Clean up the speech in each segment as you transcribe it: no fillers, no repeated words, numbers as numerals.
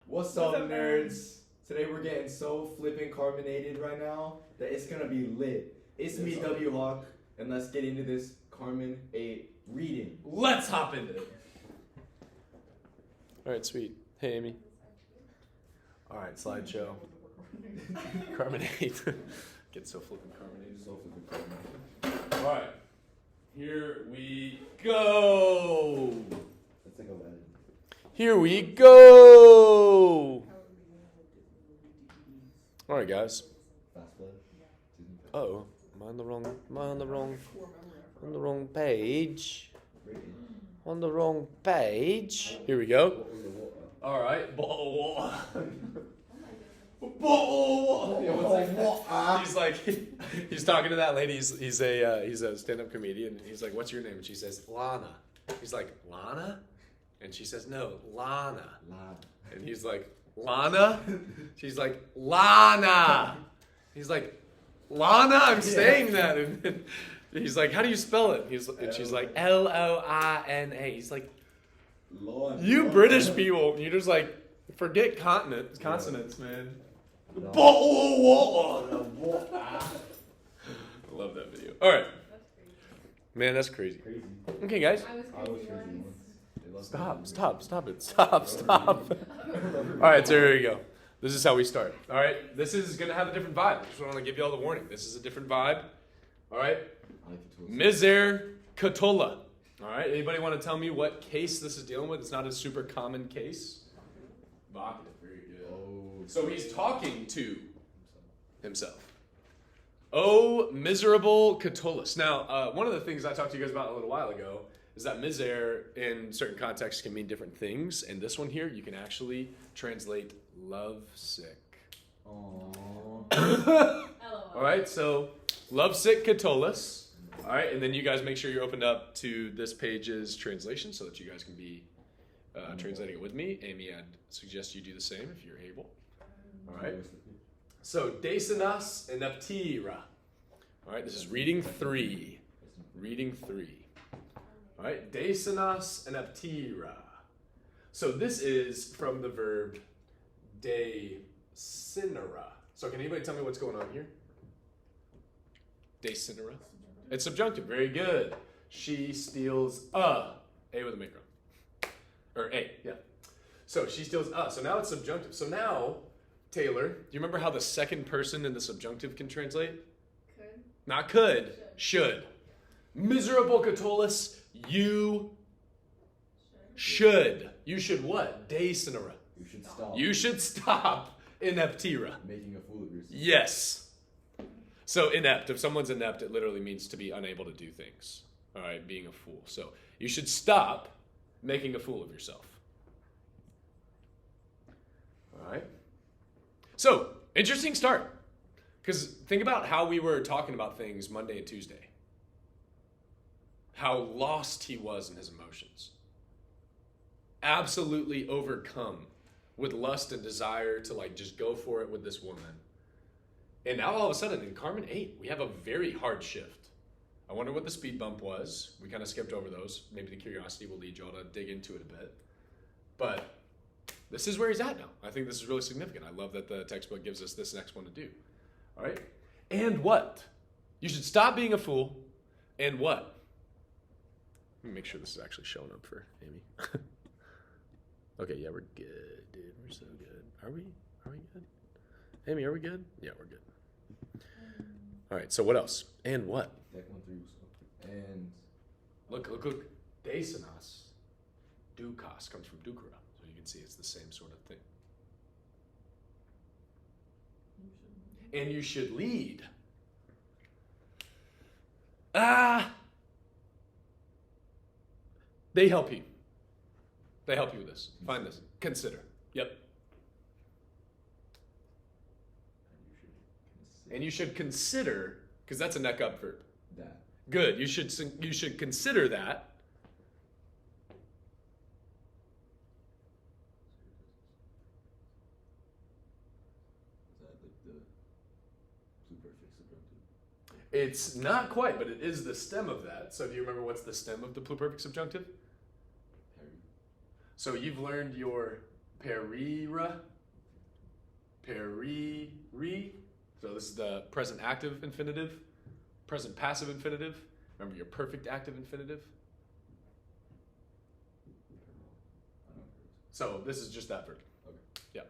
What's up, nerds? Today we're getting so flippin' carbonated right now that it's gonna be lit. It's me, W Hawk, and let's get into this Carmen 8 reading. Let's hop into it. All right, sweet. Hey, Amy. All right, slideshow. Carmen 8. Get so flippin' carbonated. So flippin' carbonated. All right, here we go. Let's take a letter. Here we go. All right, guys. Fast blood. Oh, am I on the wrong page? On the wrong page. Here we go. All right, bottle of water. He's talking to that lady. He's a stand-up comedian. He's like, "What's your name?" And she says, "Lana." He's like, "Lana?" And she says, "No, Lana." And he's like, "Lana?" She's like, "Lana." He's like, "Lana, I'm saying that." And he's like, "How do you spell it?" And she's like, Lona. He's like, "You British people, you just like forget consonants, man." No. Bottle of water. I love that video. All right, Man, that's crazy. Crazy. Okay, guys. I was crazy once. Stop it. All right, so here we go. This is how we start. All right. This is gonna have a different vibe. I just want to give you all the warning. This is a different vibe. All right. I like it too. Miser Catullus. All right. Anybody want to tell me what case this is dealing with? It's not a super common case. Vocative. Very good. Oh. So he's talking to himself. Oh, miserable Catullus. Now, one of the things I talked to you guys about a little while ago is that miser in certain contexts can mean different things. And this one here, you can actually translate lovesick. Aww. All right, so lovesick Catullus. All right, and then you guys make sure you're opened up to this page's translation so that you guys can be translating it with me. Amy, I'd suggest you do the same if you're able. All right. So, Desinas and Neptira. All right, this is reading 3. Reading 3. All right, Desinas and Neptira. So this is from the verb desinera. So can anybody tell me what's going on here? Desinera. It's subjunctive. Very good. She steals a with a macron. Or a, yeah. So she steals a. So now it's subjunctive. So now, Taylor, do you remember how the second person in the subjunctive can translate? Could. Not could. Should. Miserable Catullus, you should. You should what? Desinera. You should stop. You should stop ineptira. Making a fool of yourself. Yes. So inept, if someone's inept, it literally means to be unable to do things. All right, being a fool. So you should stop making a fool of yourself. All right. So, interesting start. Because think about how we were talking about things Monday and Tuesday. How lost he was in his emotions. Absolutely overcome with lust and desire to like just go for it with this woman. And now all of a sudden in Carmen 8, we have a very hard shift. I wonder what the speed bump was. We kind of skipped over those. Maybe the curiosity will lead you all to dig into it a bit. But this is where he's at now. I think this is really significant. I love that the textbook gives us this next one to do. All right? And what? You should stop being a fool. And what? Let me make sure this is actually showing up for Amy. Okay, yeah, we're good, dude. We're so good. Are we good? Amy, are we good? Yeah, we're good. All right, so what else? And what? Deck 1-3 was good. And Look. Desinas. Dukos comes from dukra. So you can see it's the same sort of thing. And you should lead. They help you. They help you with this. Find this. Consider. Yep. And you should consider, because that's a neck up verb. that. Good. You should consider that. Is that like the pluperfect subjunctive? It's not quite, but it is the stem of that. So do you remember what's the stem of the pluperfect subjunctive? Harry. So you've learned your perira, periri. So this is the present active infinitive, present passive infinitive. Remember your perfect active infinitive. So this is just that verb. Okay. Yeah.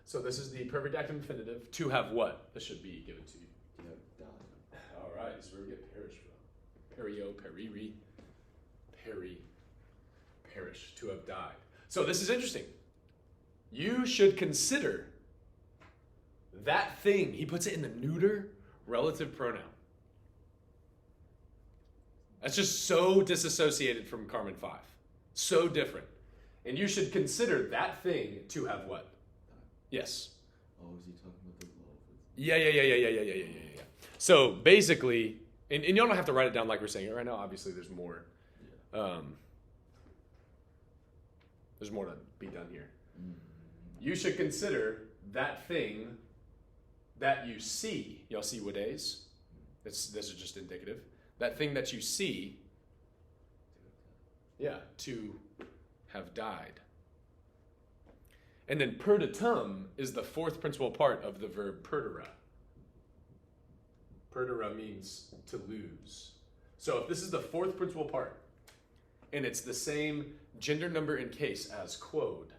So this is the perfect active infinitive. To have what? This should be given to you. To have died. All right. This is where we get perish from. Perio, periri, peri, perish. To have died. So this is interesting. You should consider that thing. He puts it in the neuter relative pronoun. That's just so disassociated from Carmen 5. So different. And you should consider that thing to have what? Yes. Oh, is he talking about the love? Yeah. So basically, and you don't have to write it down like we're saying it right now. Obviously, there's more. There's more to be done here. You should consider that thing that you see. Y'all see what days? This is just indicative. That thing that you see, to have died. And then perditum is the fourth principal part of the verb perdere. Perdere means to lose. So if this is the fourth principal part, and it's the same gender, number, and case as quod,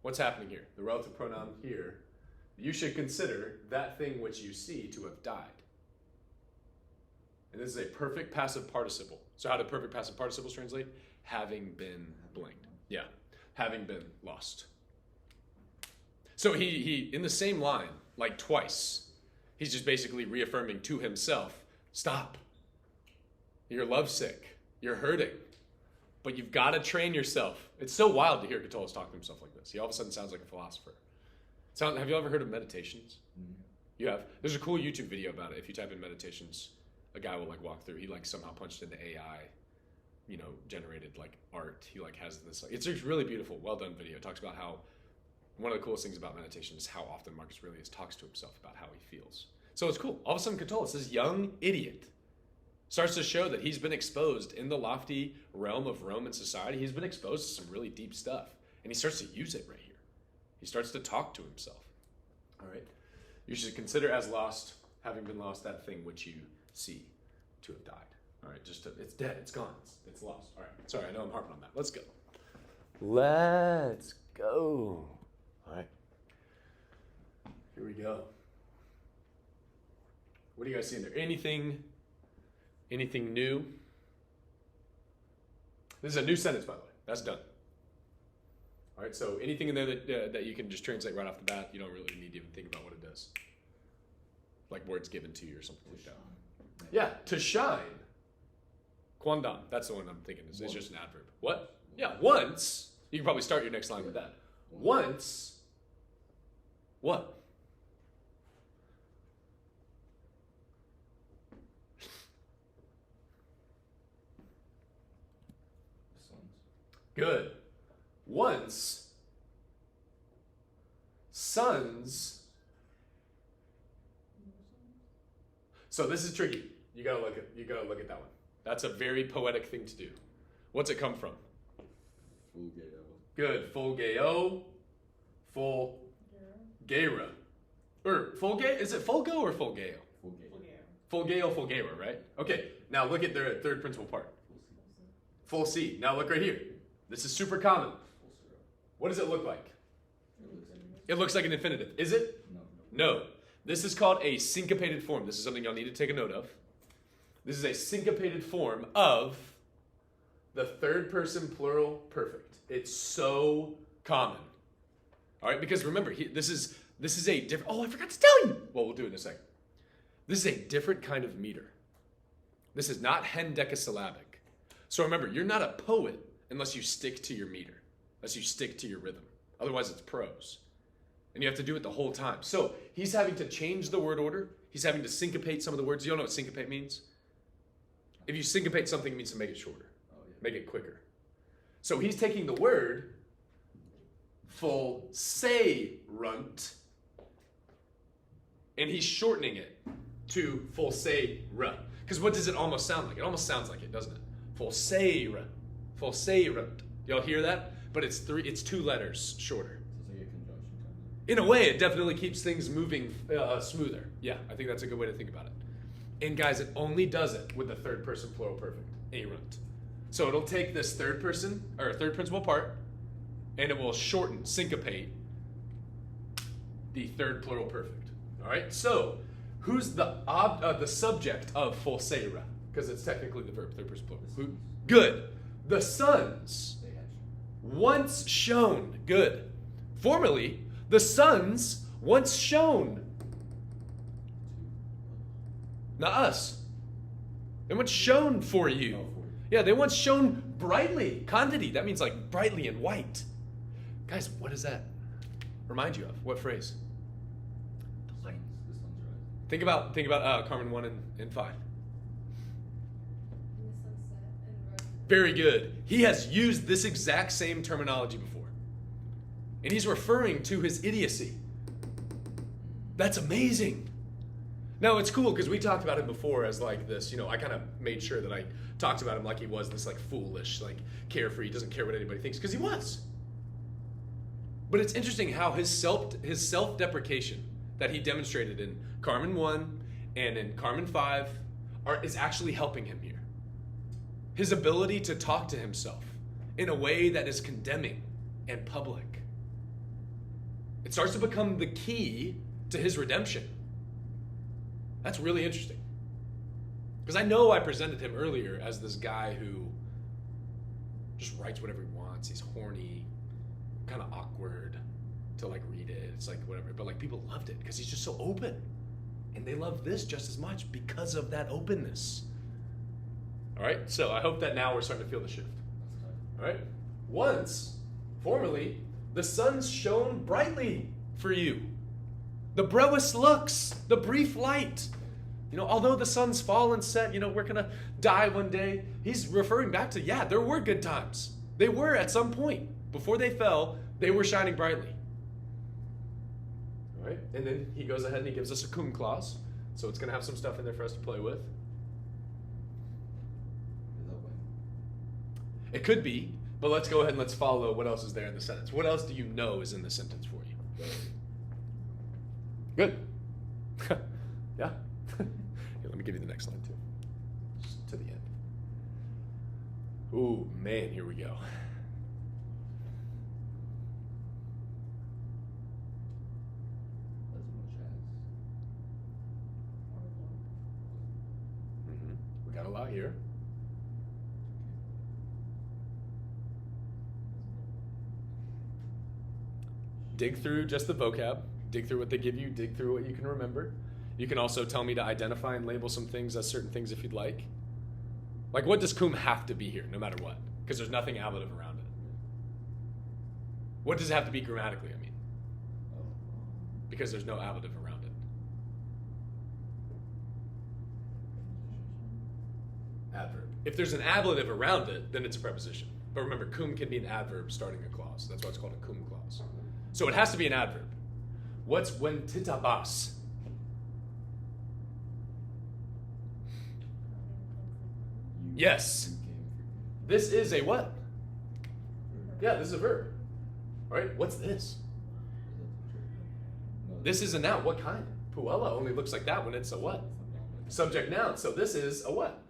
what's happening here? The relative pronoun here, you should consider that thing which you see to have died. And this is a perfect passive participle. So how do perfect passive participles translate? Having been blank. Yeah, having been lost. So he in the same line, like twice, he's just basically reaffirming to himself, stop. You're lovesick. You're hurting. But you've got to train yourself. It's so wild to hear Catullus talk to himself like this. He all of a sudden sounds like a philosopher. Have you ever heard of meditations? Mm-hmm. You have? There's a cool YouTube video about it. If you type in meditations, a guy will walk through. He somehow punched into AI, generated art. He has this. It's a really beautiful, well done video. It talks about how one of the coolest things about meditation is how often Marcus Aurelius talks to himself about how he feels. So it's cool. All of a sudden, Catullus, this young idiot, starts to show that he's been exposed in the lofty realm of Roman society. He's been exposed to some really deep stuff, and he starts to use it right here. He starts to talk to himself. All right. You should consider as lost, having been lost, that thing which you see to have died. All right, it's dead, it's gone, it's lost. All right, sorry, I know I'm harping on that. Let's go. Let's go. All right. Here we go. What do you guys see in there? Anything new? This is a new sentence, by the way. That's done. All right, so anything in there that you can just translate right off the bat, you don't really need to even think about what it does. Like words given to you or something like that. Yeah, to shine. Quandam, that's the one I'm thinking. It's just an adverb. What? Yeah, once. You can probably start your next line with that. Once. What? Good. Once. Sons. So this is tricky. You gotta look at that one. That's a very poetic thing to do. What's it come from? Fulgeo. Good. Fulgeo. Fulgera. Is it fulgo or fulgeo? Fulgeo, fulgera, right? Okay. Now look at their third principal part. Full C. Now look right here. This is super common. What does it look like? It looks like an infinitive. Is it? No. This is called a syncopated form. This is something y'all need to take a note of. This is a syncopated form of the third person plural perfect. It's so common. All right, because remember, this is a different. Oh, I forgot to tell you. Well, we'll do it in a second. This is a different kind of meter. This is not hendecasyllabic. So remember, you're not a poet unless you stick to your meter, unless you stick to your rhythm. Otherwise, it's prose. And you have to do it the whole time. So he's having to change the word order. He's having to syncopate some of the words. You don't know what syncopate means? If you syncopate something, it means to make it shorter, make it quicker. So he's taking the word fulserunt, and he's shortening it to fulsera. Because what does it almost sound like? It almost sounds like it, doesn't it? Fulserunt. Y'all hear that? But it's two letters shorter. In a way, it definitely keeps things moving smoother. Yeah, I think that's a good way to think about it. And guys, it only does it with the third person plural perfect, erund. So it'll take this third person, or third principal part, and it will shorten, syncopate the third plural perfect. All right, so who's the subject of fulsera? Because it's technically the verb, third person plural. Who? Good. The sons, once shown. Good. Formerly, the sons once shone. Not us. They once shone for you. Yeah, they once shone brightly. Candidi, that means like brightly and white. Guys, what does that remind you of? What phrase? The sun's right. Think about Carmen 1 and 5. In the sunset and rose. Very good. He has used this exact same terminology before. And he's referring to his idiocy. That's amazing. Now, it's cool because we talked about him before as like this, I kind of made sure that I talked about him like he was this like foolish, like carefree, doesn't care what anybody thinks, because he was. But it's interesting how his self-deprecation that he demonstrated in Carmen 1 and in Carmen 5 is actually helping him here. His ability to talk to himself in a way that is condemning and public. It starts to become the key to his redemption. That's really interesting. Because I know I presented him earlier as this guy who just writes whatever he wants. He's horny, kind of awkward to like read it. It's like whatever. But like people loved it because he's just so open. And they love this just as much because of that openness. All right? So I hope that now we're starting to feel the shift. All right? Once, formerly, the sun shone brightly for you. The brewest looks, the brief light. Although the sun's fall and set, we're going to die one day. He's referring back to, there were good times. They were at some point. Before they fell, they were shining brightly. All right? And then he goes ahead and he gives us a cum clause. So it's going to have some stuff in there for us to play with. Is that way? It could be, but let's go ahead and let's follow what else is there in the sentence. What else do you know is in the sentence for you? Good. Yeah. Here, let me give you the next line too. Just to the end. Ooh, man, here we go. As much as. We got a lot here. Dig through just the vocab. Dig through what they give you. Dig through what you can remember. You can also tell me to identify and label some things as certain things if you'd like. Like, what does cum have to be here, no matter what? Because there's nothing ablative around it. What does it have to be grammatically, I mean? Because there's no ablative around it. Adverb. If there's an ablative around it, then it's a preposition. But remember, cum can be an adverb starting a clause. That's why it's called a cum clause. So it has to be an adverb. What's when titabas? Yes. This is a what? Yeah, this is a verb. All right, what's this? This is a noun. What kind? Puella only looks like that when it's a what? Subject noun. So this is a what?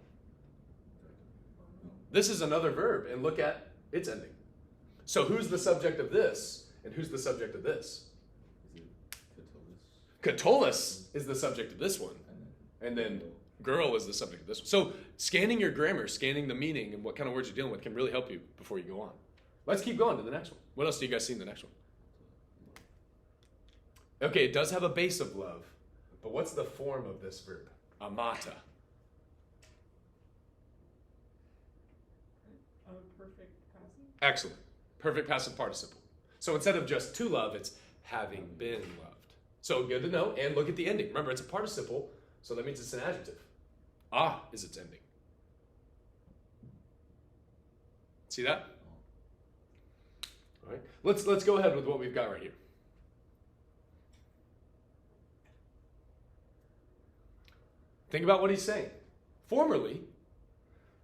This is another verb, and look at its ending. So who's the subject of this, and who's the subject of this? Is it Catullus? Catullus is the subject of this one, and then girl is the subject of this one. So scanning your grammar, scanning the meaning, and what kind of words you're dealing with can really help you before you go on. Let's keep going to the next one. What else do you guys see in the next one? Okay, it does have a base of love, but what's the form of this verb? Amata. Perfect passive. Excellent. Perfect passive participle. So instead of just to love, it's having been loved. So good to know. And look at the ending. Remember, it's a participle, so that means it's an adjective. Ah is its ending. See that? All right. Let's go ahead with what we've got right here. Think about what he's saying. Formerly,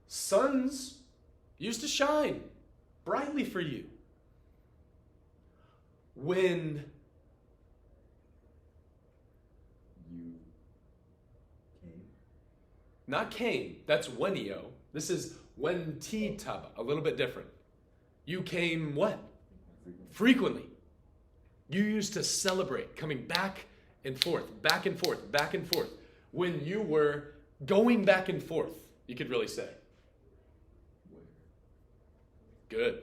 suns used to shine brightly for you when Not came. That's wenio. This is wentitaba. A little bit different. You came what? Frequently. You used to celebrate coming back and forth, back and forth, back and forth. When you were going back and forth, you could really say. Good.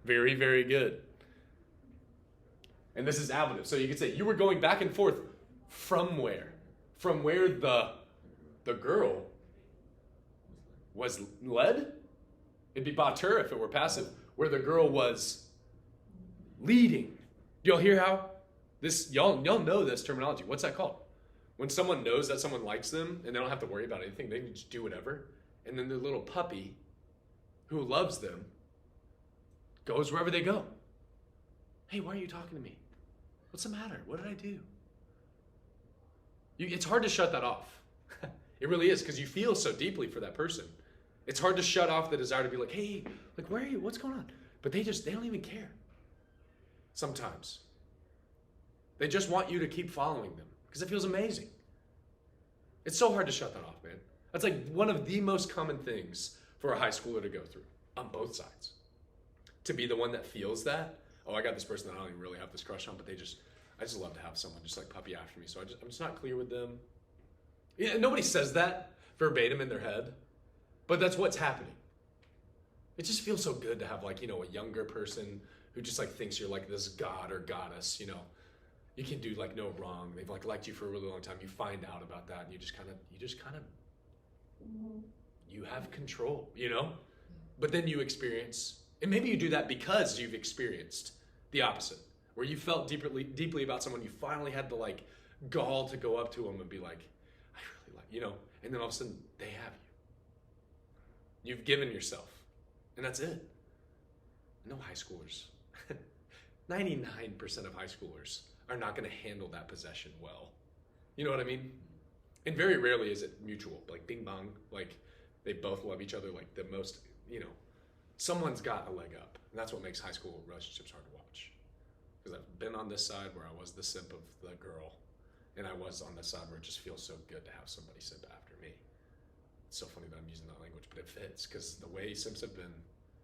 Very, very good. And this is ablative. So you could say you were going back and forth from where? From where the girl was led? It'd be batur if it were passive. Where the girl was leading. Y'all hear how this, y'all know this terminology. What's that called? When someone knows that someone likes them and they don't have to worry about anything, they can just do whatever. And then their little puppy who loves them goes wherever they go. Hey, why are you talking to me? What's the matter? What did I do? It's hard to shut that off. It really is, because you feel so deeply for that person. It's hard to shut off the desire to be like, hey, like, where are you? What's going on? But they don't even care. Sometimes. They just want you to keep following them because it feels amazing. It's so hard to shut that off, man. That's like one of the most common things for a high schooler to go through on both sides. To be the one that feels that, oh, I got this person that I don't even really have this crush on, but I just love to have someone just like puppy after me. So I'm just not clear with them. Yeah, nobody says that verbatim in their head, but that's what's happening. It just feels so good to have like, you know, a younger person who just like thinks you're like this god or goddess, you know. You can do like no wrong. They've like liked you for a really long time. You find out about that and you just kind of, you have control, you know? But then you experience, and maybe you do that because you've experienced the opposite, where you felt deeply about someone. You finally had the like gall to go up to them and be like, I really like, you know, and then all of a sudden they have you. You've given yourself, and that's it. No high schoolers. 99% of high schoolers are not going to handle that possession well. You know what I mean? And very rarely is it mutual, like bing bong, like they both love each other, like the most, you know, someone's got a leg up. And that's what makes high school relationships hard to watch. Because I've been on this side where I was the simp of the girl, and I was on this side where it just feels so good to have somebody simp after me. It's so funny that I'm using that language, but it fits because the way simps have been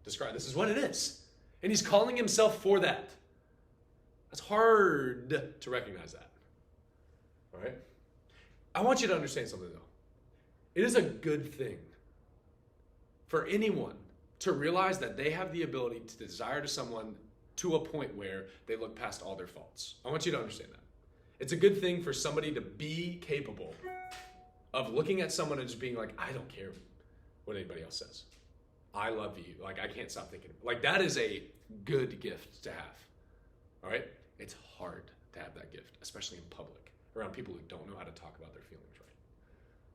described, this is what it is. And he's calling himself for that. It's hard to recognize that. All right? I want you to understand something, though. It is a good thing for anyone to realize that they have the ability to desire to someone to a point where they look past all their faults. I want you to understand that. It's a good thing for somebody to be capable of looking at someone and just being like, I don't care what anybody else says. I love you. Like, I can't stop thinking. Like, that is a good gift to have. All right? It's hard to have that gift, especially in public, around people who don't know how to talk about their feelings right,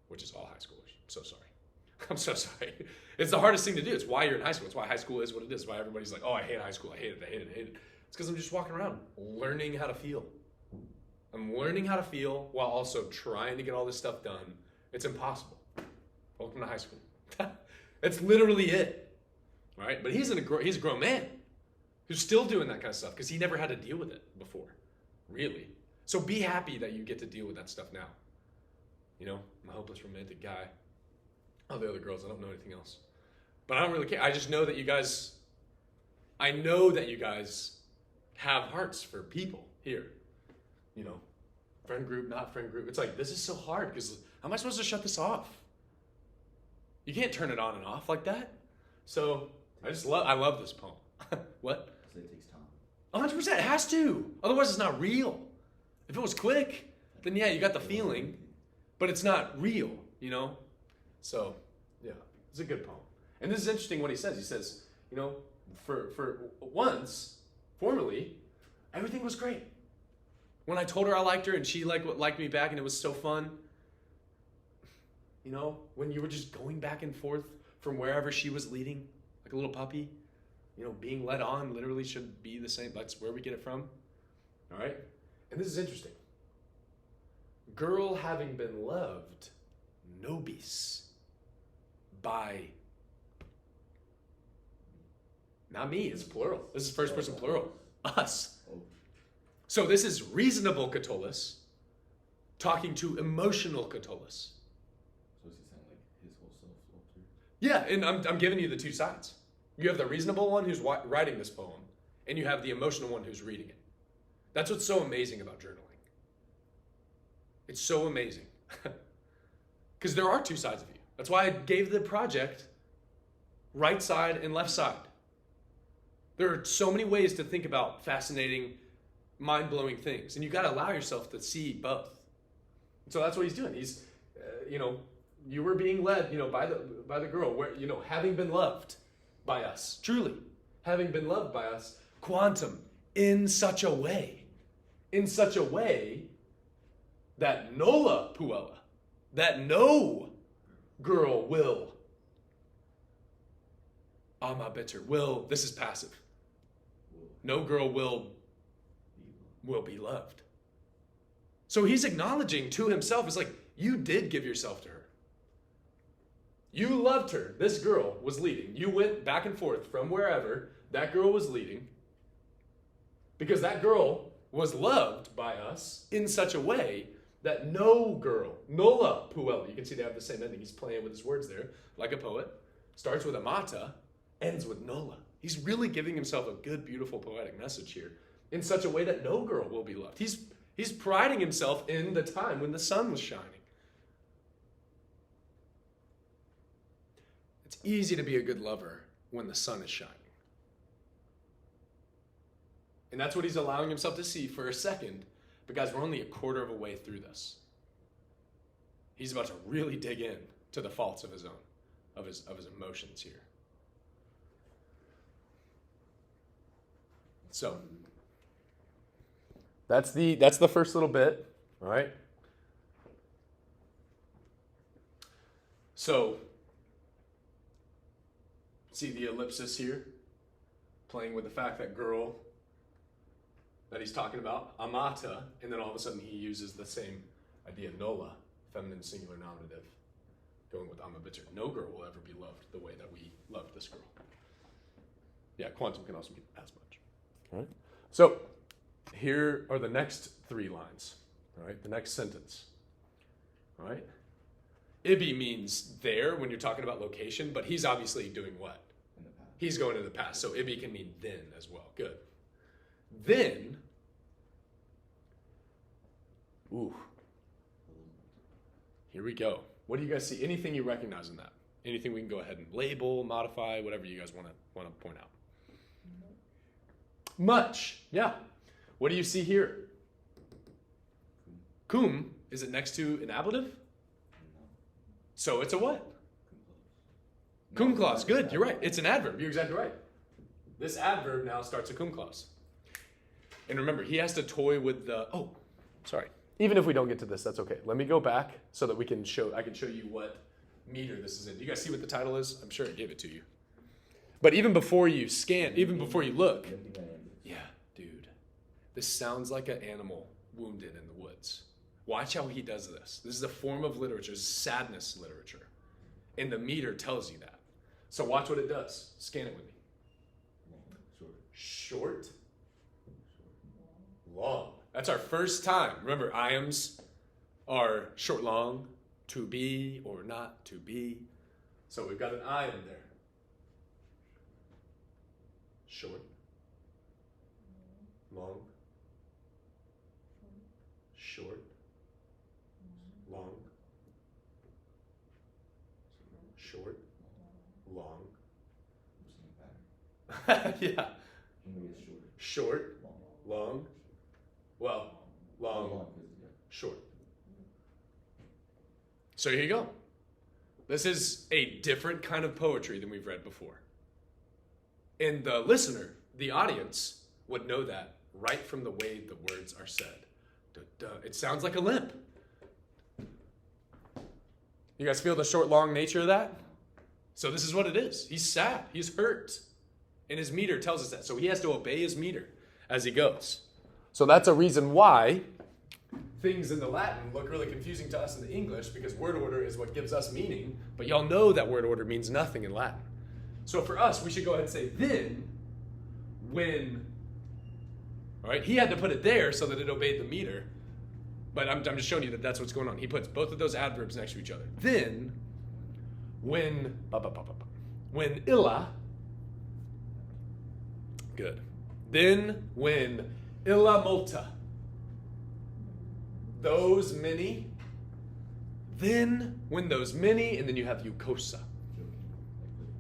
which is all high schoolers. I'm so sorry. I'm so sorry. It's the hardest thing to do. It's why you're in high school. It's why high school is what it is. It's why everybody's like, oh, I hate high school. I hate it. I hate it. I hate it. It's because I'm just walking around learning how to feel. I'm learning how to feel while also trying to get all this stuff done. It's impossible. Welcome to high school. That's literally it. All right? But he's a grown man who's still doing that kind of stuff because he never had to deal with it before, really. So be happy that you get to deal with that stuff now. You know, I'm a hopeless romantic guy. All the other girls, I don't know anything else. But I don't really care. I just know that you guys have hearts for people here. You know, friend group, not friend group. It's like, this is so hard because how am I supposed to shut this off? You can't turn it on and off like that. So I love this poem. What? So it takes time. 100%, it has to. Otherwise, it's not real. If it was quick, then yeah, you got the feeling, but it's not real, you know? So, yeah, it's a good poem. And this is interesting what he says. He says, you know, for once, formerly, everything was great. When I told her I liked her and she liked me back and it was so fun, you know, when you were just going back and forth from wherever she was leading, like a little puppy, you know, being led on literally should be the same. That's where we get it from. All right? And this is interesting. Girl having been loved, nobis, by, not me, it's plural. This is first person plural. Us. So this is reasonable Catullus talking to emotional Catullus. So is it Yeah, and I'm giving you the two sides. You have the reasonable one who's writing this poem, and you have the emotional one who's reading it. That's what's so amazing about journaling. It's so amazing. Because there are two sides of you. That's why I gave the project right side and left side. There are so many ways to think about fascinating, mind-blowing things, and you got to allow yourself to see both. So that's what he's doing. He's, you were being led, by the girl, where, having been loved by us, truly, having been loved by us, quantum, in such a way that nolla puella, that no girl will, ama bitter, will, this is passive. No girl will be loved. So he's acknowledging to himself, it's like, you did give yourself to her. You loved her. This girl was leading. You went back and forth from wherever that girl was leading, because that girl was loved by us in such a way that no girl, nolla puella, you can see they have the same ending. He's playing with his words there, like a poet. Starts with amata, ends with nolla. He's really giving himself a good, beautiful, poetic message here in such a way that no girl will be loved. He's priding himself in the time when the sun was shining. It's easy to be a good lover when the sun is shining. And that's what he's allowing himself to see for a second. But guys, we're only a quarter of a way through this. He's about to really dig in to the faults of his own, of his emotions here. So that's the first little bit, all right? So see the ellipsis here, playing with the fact that girl that he's talking about, amata, and then all of a sudden he uses the same idea, nolla, feminine singular nominative, going with amabitter. No girl will ever be loved the way that we loved this girl. Yeah, quantum can also mean as much. All right. So here are the next three lines. All right, the next sentence. All right. Ibi means there when you're talking about location, but he's obviously doing what? In the past. He's going to the past. So Ibi can mean then as well. Good. Then, here we go. What do you guys see? Anything you recognize in that? Anything we can go ahead and label, modify, whatever you guys want to point out. Much, yeah. What do you see here? Cum, is it next to an ablative? So it's a what? Cum clause, good, you're right. It's an adverb, you're exactly right. This adverb now starts a cum clause. And remember, he has to toy with the, even if we don't get to this, that's okay. Let me go back so that I can show you what meter this is in. Do you guys see what the title is? I'm sure I gave it to you. But even before you scan, even before you look, yeah, dude, this sounds like an animal wounded in the woods. Watch how he does this. This is a form of literature, sadness literature. And the meter tells you that. So watch what it does. Scan it with me. Short. Long. That's our first time. Remember, iams are short, long, to be or not to be. So we've got an iam there. Short, long, short, long, short, long. Yeah. Short, long, well, long, short. So here you go. This is a different kind of poetry than we've read before. And the listener, the audience, would know that right from the way the words are said. It sounds like a limp. You guys feel the short, long nature of that? So this is what it is. He's sad. He's hurt. And his meter tells us that. So he has to obey his meter as he goes. So that's a reason why things in the Latin look really confusing to us in the English, because word order is what gives us meaning. But y'all know that word order means nothing in Latin. So for us, we should go ahead and say then, when. All right, he had to put it there so that it obeyed the meter. But I'm just showing you that that's what's going on. He puts both of those adverbs next to each other. Then, when illa, good. Then when illa multa, those many. Then when those many, and then you have eukosa.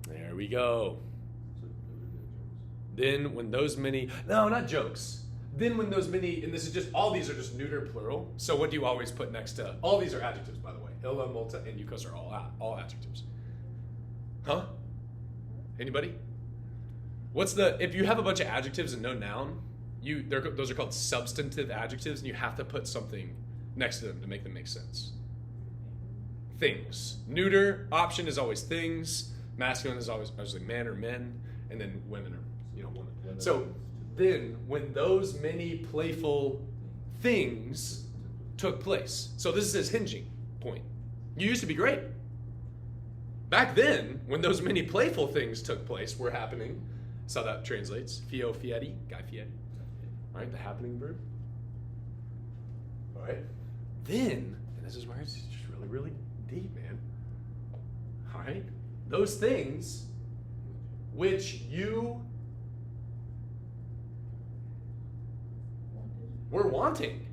There we go. Then when those many, no, not jokes. Then when those many, and this is just, all these are just neuter plural. So what do you always put next to, all these are adjectives, by the way. Illa, multa, and eukosa are all adjectives. Huh? Anybody? If you have a bunch of adjectives and no noun, those are called substantive adjectives, and you have to put something next to them to make them make sense. Things. Neuter option is always things. Masculine is always man or men, and then women are, woman. So then, when those many playful things took place. So this is his hinging point. You used to be great. Back then, when those many playful things took place, were happening. So that translates. Fio fieri, Guy Fieri. All right, the happening verb. All right. Then, and this is where it's just really, really deep, man. All right. Those things which you were wanting.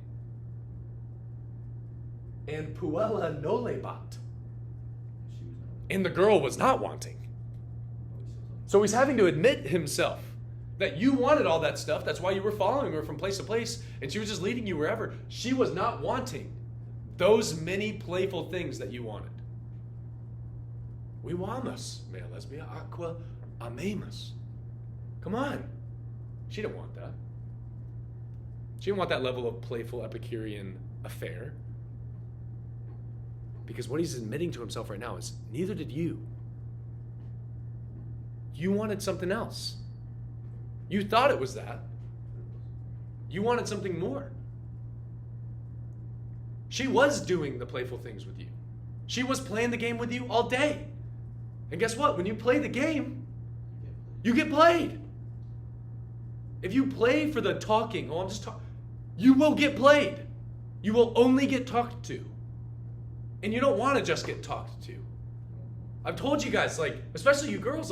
And puella no lebat. And the girl was not wanting. So he's having to admit himself that you wanted all that stuff. That's why you were following her from place to place. And she was just leading you wherever. She was not wanting those many playful things that you wanted. We wamus, male lesbia, aqua amemus. Come on. She didn't want that. She didn't want that level of playful Epicurean affair. Because what he's admitting to himself right now is, neither did you. You wanted something else. You thought it was that. You wanted something more. She was doing the playful things with you. She was playing the game with you all day. And guess what? When you play the game, you get played. If you play for the talking, you will get played. You will only get talked to. And you don't want to just get talked to. I've told you guys, especially you girls,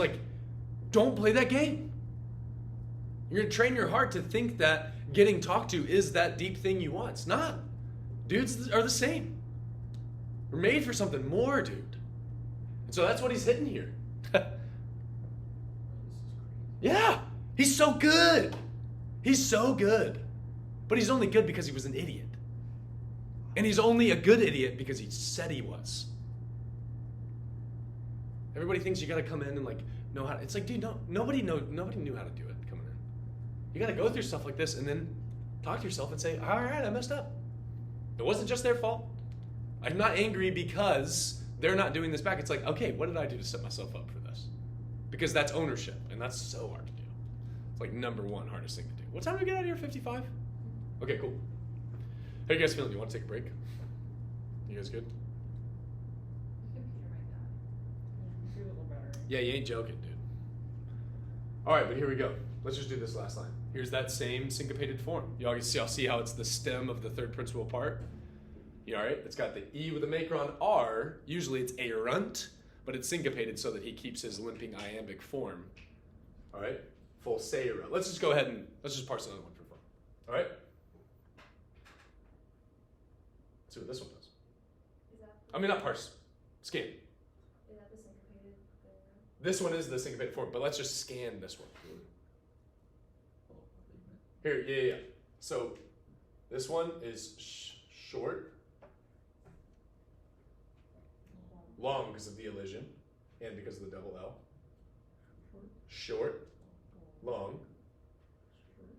don't play that game. You're going to train your heart to think that getting talked to is that deep thing you want. It's not. Dudes are the same. We're made for something more, dude. And so that's what he's hitting here. Yeah, he's so good. He's so good. But he's only good because he was an idiot. And he's only a good idiot because he said he was. Everybody thinks you got to come in and know how to. It's dude, nobody knew how to do it coming in. You got to go through stuff like this and then talk to yourself and say, all right, I messed up. It wasn't just their fault. I'm not angry because they're not doing this back. It's okay, what did I do to set myself up for this? Because that's ownership, and that's so hard to do. It's number one hardest thing to do. What time do we get out of here? 55? Okay, cool. How you guys feeling? You want to take a break? You guys good? I feel a little better. Yeah, you ain't joking, dude. All right, but here we go. Let's just do this last line. Here's that same syncopated form. Y'all see how it's the stem of the third principal part? You all right? It's got the E with a macron R. Usually it's erunt, but it's syncopated so that he keeps his limping iambic form. All right? Full seira. Let's just go ahead and let's just parse another one for fun. All right? Let's see what this one does. Not parse. Scan. Is that the syncopated thing? This one is the syncopated form, but let's just scan this one. Here, yeah. So this one is short, long because of the elision, and because of the double L. Short, long,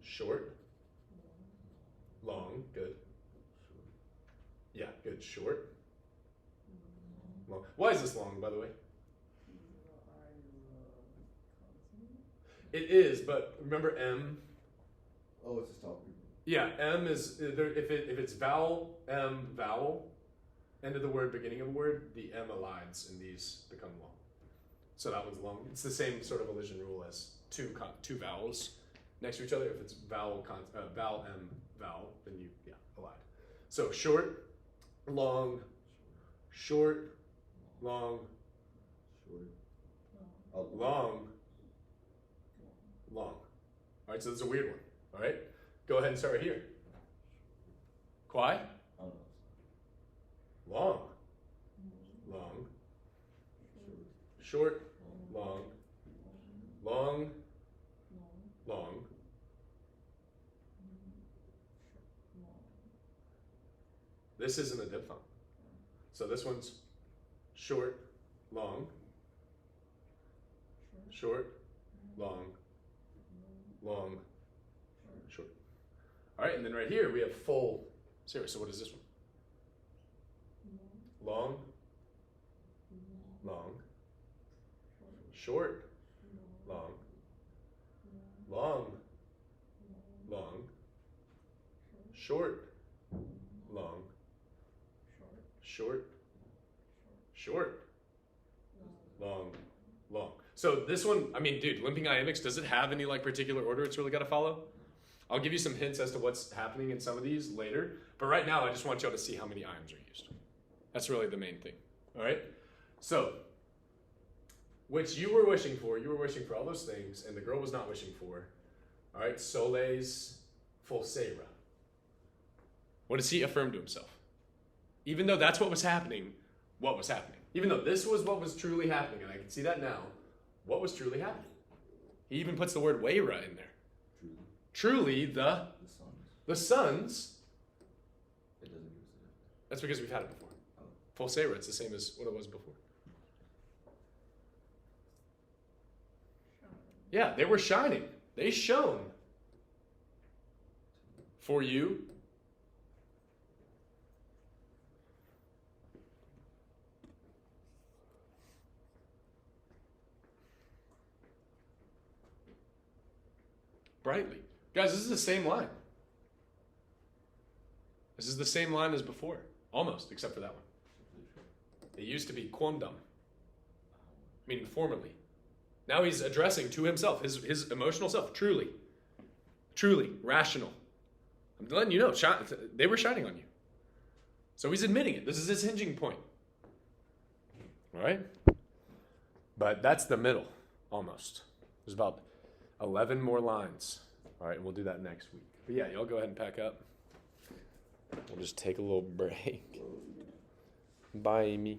short, long, good. Yeah, good, short, long. Why is this long, by the way? It is, but remember M? Oh, it's a stop. Yeah, M is if it's vowel, M, vowel, end of the word, beginning of a word, the M elides and these become long. So that one's long. It's the same sort of elision rule as two vowels next to each other. If it's vowel M, vowel, then you elide. So short, long, long, long. All right, so this is a weird one. All right, go ahead and start right here. Quai? Long, long, short, long, long, long. This isn't a diphthong. So this one's short, long, short, long, long, short. All right, and then right here we have full series. So what is this one? Long, long, short, long, long, long, short, long, short, short, long, long. So this one, I mean, dude, limping iambics, does it have any like particular order it's really got to follow? I'll give you some hints as to what's happening in some of these later. But right now, I just want y'all to see how many iams are used. That's really the main thing. All right? So, which you were wishing for all those things, and the girl was not wishing for. All right? Soles fulsera. What does he affirm to himself? Even though that's what was happening, what was happening? Even though this was what was truly happening, and I can see that now, what was truly happening? He even puts the word weira in there. Truly the sons. It doesn't give us a difference. That's because we've had it before. Oh. Fulsera, it's the same as what it was before. Yeah, they were shining. They shone. For you. Brightly. Guys, this is the same line. This is the same line as before. Almost, except for that one. It used to be quondam, meaning formerly. Now he's addressing to himself, his emotional self, truly, rational. I'm letting you know, they were shining on you. So he's admitting it. This is his hinging point. All right? But that's the middle, almost. There's about 11 more lines. All right, and we'll do that next week. But yeah, y'all go ahead and pack up. We'll just take a little break. Bye, Amy.